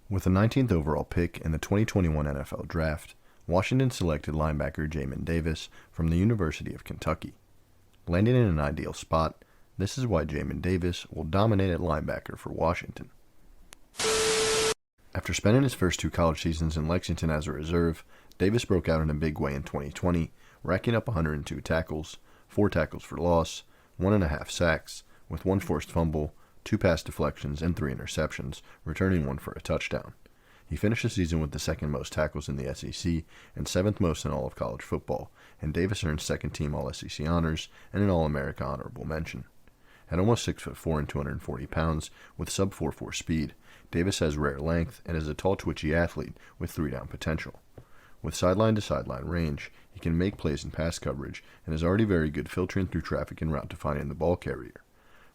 With the 19th overall pick in the 2021 NFL Draft, Washington selected linebacker Jamin Davis from the University of Kentucky. Landing in an ideal spot, this is why Jamin Davis will dominate at linebacker for Washington. After spending his first two college seasons in Lexington as a reserve, Davis broke out in a big way in 2020, racking up 102 tackles, 4 tackles for loss, 1.5 sacks, with 1 forced fumble, 2 pass deflections, and 3 interceptions, returning 1 for a touchdown. He finished the season with the second most tackles in the SEC and 7th most in all of college football, and Davis earned second-team All-SEC honors and an All-America honorable mention. At almost 6'4" and 240 pounds, with sub-4.4 speed, Davis has rare length and is a tall, twitchy athlete with 3-down potential. With sideline-to-sideline range, he can make plays in pass coverage and is already very good filtering through traffic en route to finding the ball carrier.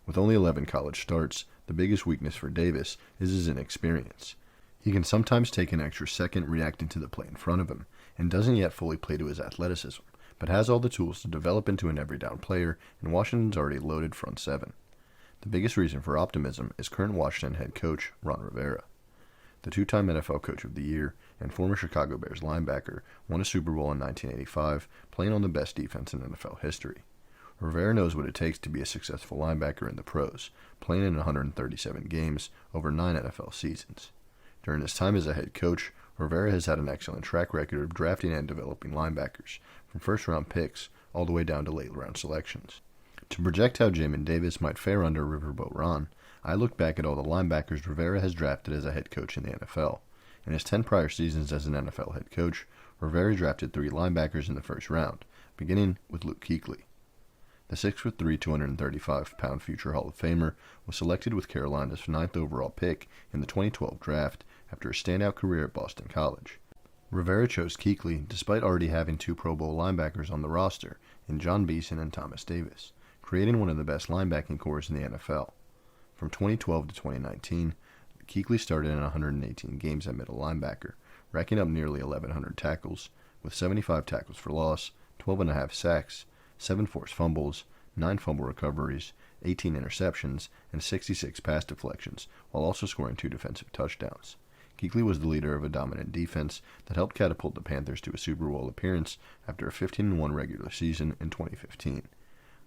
With only 11 college starts, the biggest weakness for Davis is his inexperience. He can sometimes take an extra second reacting to the play in front of him, and doesn't yet fully play to his athleticism, but has all the tools to develop into an every-down player, and Washington's already loaded front seven. The biggest reason for optimism is current Washington head coach Ron Rivera. The two-time NFL Coach of the Year and former Chicago Bears linebacker won a Super Bowl in 1985, playing on the best defense in NFL history. Rivera knows what it takes to be a successful linebacker in the pros, playing in 137 games over 9 NFL seasons. During his time as a head coach, Rivera has had an excellent track record of drafting and developing linebackers, from first-round picks all the way down to late-round selections. To project how Jamin Davis might fare under Riverboat Ron, I look back at all the linebackers Rivera has drafted as a head coach in the NFL. In his 10 prior seasons as an NFL head coach, Rivera drafted 3 linebackers in the first round, beginning with Luke Kuechly. The 6'3", 235-pound future Hall of Famer was selected with Carolina's 9th overall pick in the 2012 draft after a standout career at Boston College. Rivera chose Kuechly despite already having 2 Pro Bowl linebackers on the roster in John Beeson and Thomas Davis, creating one of the best linebacking corps in the NFL. From 2012 to 2019, Kuechly started in 118 games at middle linebacker, racking up nearly 1,100 tackles, with 75 tackles for loss, 12.5 sacks, 7 forced fumbles, 9 fumble recoveries, 18 interceptions, and 66 pass deflections, while also scoring 2 defensive touchdowns. Kuechly was the leader of a dominant defense that helped catapult the Panthers to a Super Bowl appearance after a 15-1 regular season in 2015.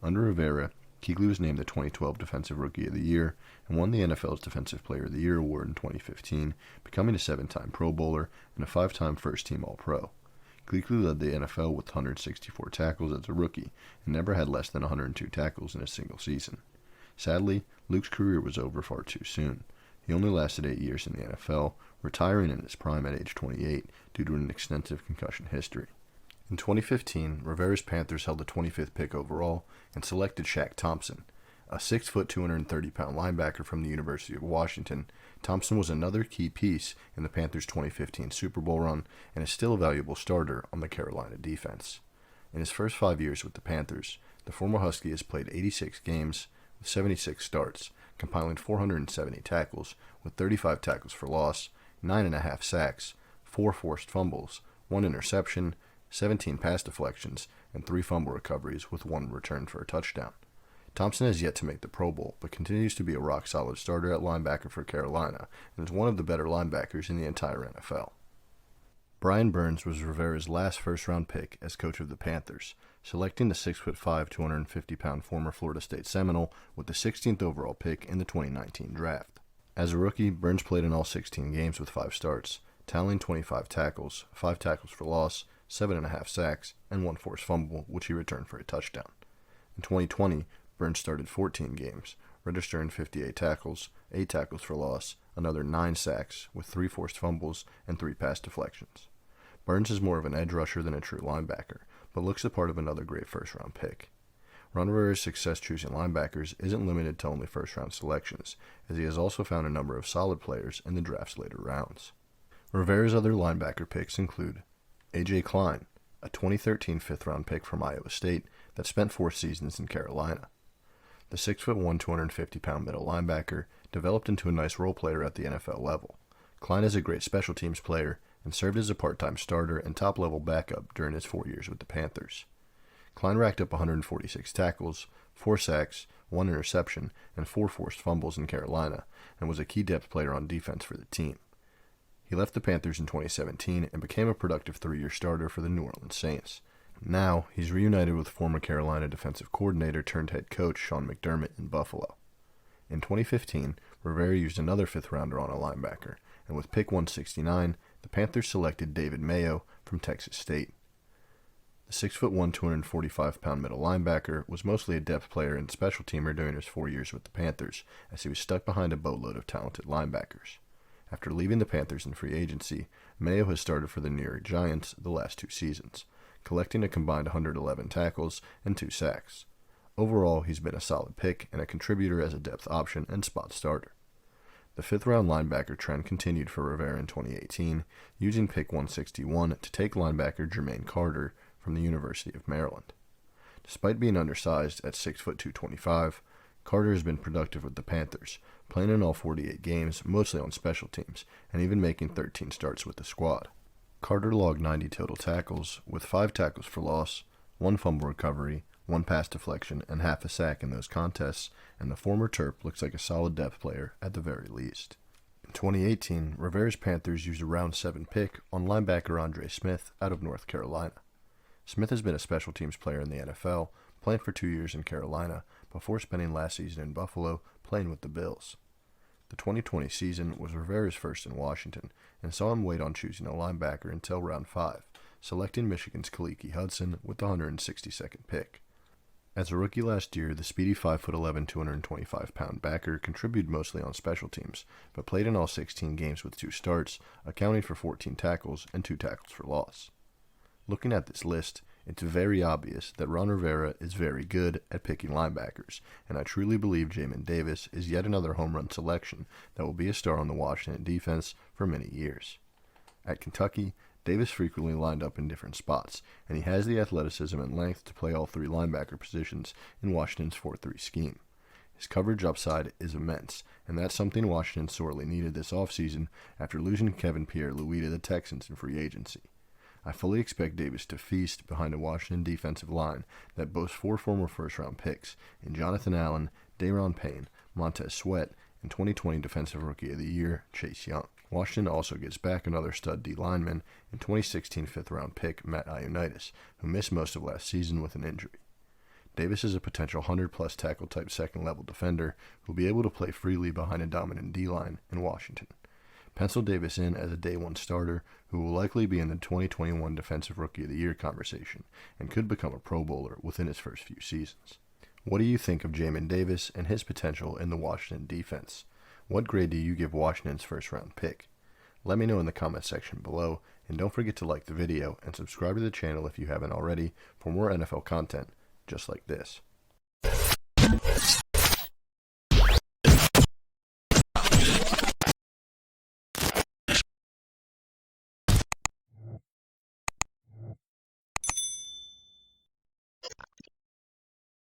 Under Rivera, Kuechly was named the 2012 Defensive Rookie of the Year and won the NFL's Defensive Player of the Year award in 2015, becoming a 7-time Pro Bowler and a 5-time First-Team All-Pro. Kuechly led the NFL with 164 tackles as a rookie and never had less than 102 tackles in a single season. Sadly, Luke's career was over far too soon. He only lasted 8 years in the NFL, retiring in his prime at age 28 due to an extensive concussion history. In 2015, Rivera's Panthers held the 25th pick overall and selected Shaq Thompson. A 6', 230-pound linebacker from the University of Washington, Thompson was another key piece in the Panthers' 2015 Super Bowl run and is still a valuable starter on the Carolina defense. In his first 5 years with the Panthers, the former Husky has played 86 games with 76 starts, compiling 470 tackles with 35 tackles for loss, 9.5 sacks, 4 forced fumbles, 1 interception, 17 pass deflections, and 3 fumble recoveries with 1 return for a touchdown. Thompson has yet to make the Pro Bowl, but continues to be a rock-solid starter at linebacker for Carolina and is one of the better linebackers in the entire NFL. Brian Burns was Rivera's last first-round pick as coach of the Panthers, selecting the 6'5", 250-pound former Florida State Seminole with the 16th overall pick in the 2019 draft. As a rookie, Burns played in all 16 games with 5 starts, tallying 25 tackles, 5 tackles for loss, 7.5 sacks, and 1 forced fumble, which he returned for a touchdown. In 2020, Burns started 14 games, registering 58 tackles, 8 tackles for loss, another 9 sacks, with 3 forced fumbles and 3 pass deflections. Burns is more of an edge rusher than a true linebacker, but looks the part of another great first-round pick. Ron Rivera's success choosing linebackers isn't limited to only first-round selections, as he has also found a number of solid players in the draft's later rounds. Rivera's other linebacker picks include A.J. Klein, a 2013 fifth-round pick from Iowa State that spent 4 seasons in Carolina. The 6'1", 250-pound middle linebacker developed into a nice role player at the NFL level. Klein is a great special teams player and served as a part-time starter and top-level backup during his 4 years with the Panthers. Klein racked up 146 tackles, 4 sacks, 1 interception, and 4 forced fumbles in Carolina, and was a key depth player on defense for the team. He left the Panthers in 2017 and became a productive 3-year starter for the New Orleans Saints. Now, he's reunited with former Carolina defensive coordinator turned head coach Sean McDermott in Buffalo. In 2015, Rivera used another fifth-rounder on a linebacker, and with pick 169, the Panthers selected David Mayo from Texas State. The 6'1", 245-pound middle linebacker was mostly a depth player and special teamer during his 4 years with the Panthers, as he was stuck behind a boatload of talented linebackers. After leaving the Panthers in free agency, Mayo has started for the New York Giants the last 2 seasons, collecting a combined 111 tackles and 2 sacks. Overall, he's been a solid pick and a contributor as a depth option and spot starter. The fifth-round linebacker trend continued for Rivera in 2018, using pick 161 to take linebacker Jermaine Carter from the University of Maryland. Despite being undersized at 6'2", 225, Carter has been productive with the Panthers, playing in all 48 games, mostly on special teams, and even making 13 starts with the squad. Carter logged 90 total tackles, with 5 tackles for loss, 1 fumble recovery, 1 pass deflection, and half a sack in those contests, and the former Terp looks like a solid depth player at the very least. In 2018, Rivera's Panthers used a round 7 pick on linebacker Andre Smith out of North Carolina. Smith has been a special teams player in the NFL, playing for 2 years in Carolina, before spending last season in Buffalo playing with the Bills. The 2020 season was Rivera's first in Washington, and saw him wait on choosing a linebacker until round 5, selecting Michigan's Khaleke Hudson with the 162nd pick. As a rookie last year, the speedy 5'11", 225-pound backer contributed mostly on special teams, but played in all 16 games with 2 starts, accounting for 14 tackles and 2 tackles for loss. Looking at this list, it's very obvious that Ron Rivera is very good at picking linebackers, and I truly believe Jamin Davis is yet another home run selection that will be a star on the Washington defense for many years. At Kentucky, Davis frequently lined up in different spots, and he has the athleticism and length to play all 3 linebacker positions in Washington's 4-3 scheme. His coverage upside is immense, and that's something Washington sorely needed this offseason after losing Kevin Pierre-Louis to the Texans in free agency. I fully expect Davis to feast behind a Washington defensive line that boasts 4 former first-round picks in Jonathan Allen, Daron Payne, Montez Sweat, and 2020 Defensive Rookie of the Year, Chase Young. Washington also gets back another stud D lineman in 2016 fifth-round pick Matt Ioannidis, who missed most of last season with an injury. Davis is a potential 100-plus tackle-type second-level defender who will be able to play freely behind a dominant D-line in Washington. Pencil Davis in as a day-one starter who will likely be in the 2021 Defensive Rookie of the Year conversation and could become a Pro Bowler within his first few seasons. What do you think of Jamin Davis and his potential in the Washington defense? What grade do you give Washington's first-round pick? Let me know in the comments section below, and don't forget to like the video and subscribe to the channel if you haven't already for more NFL content just like this.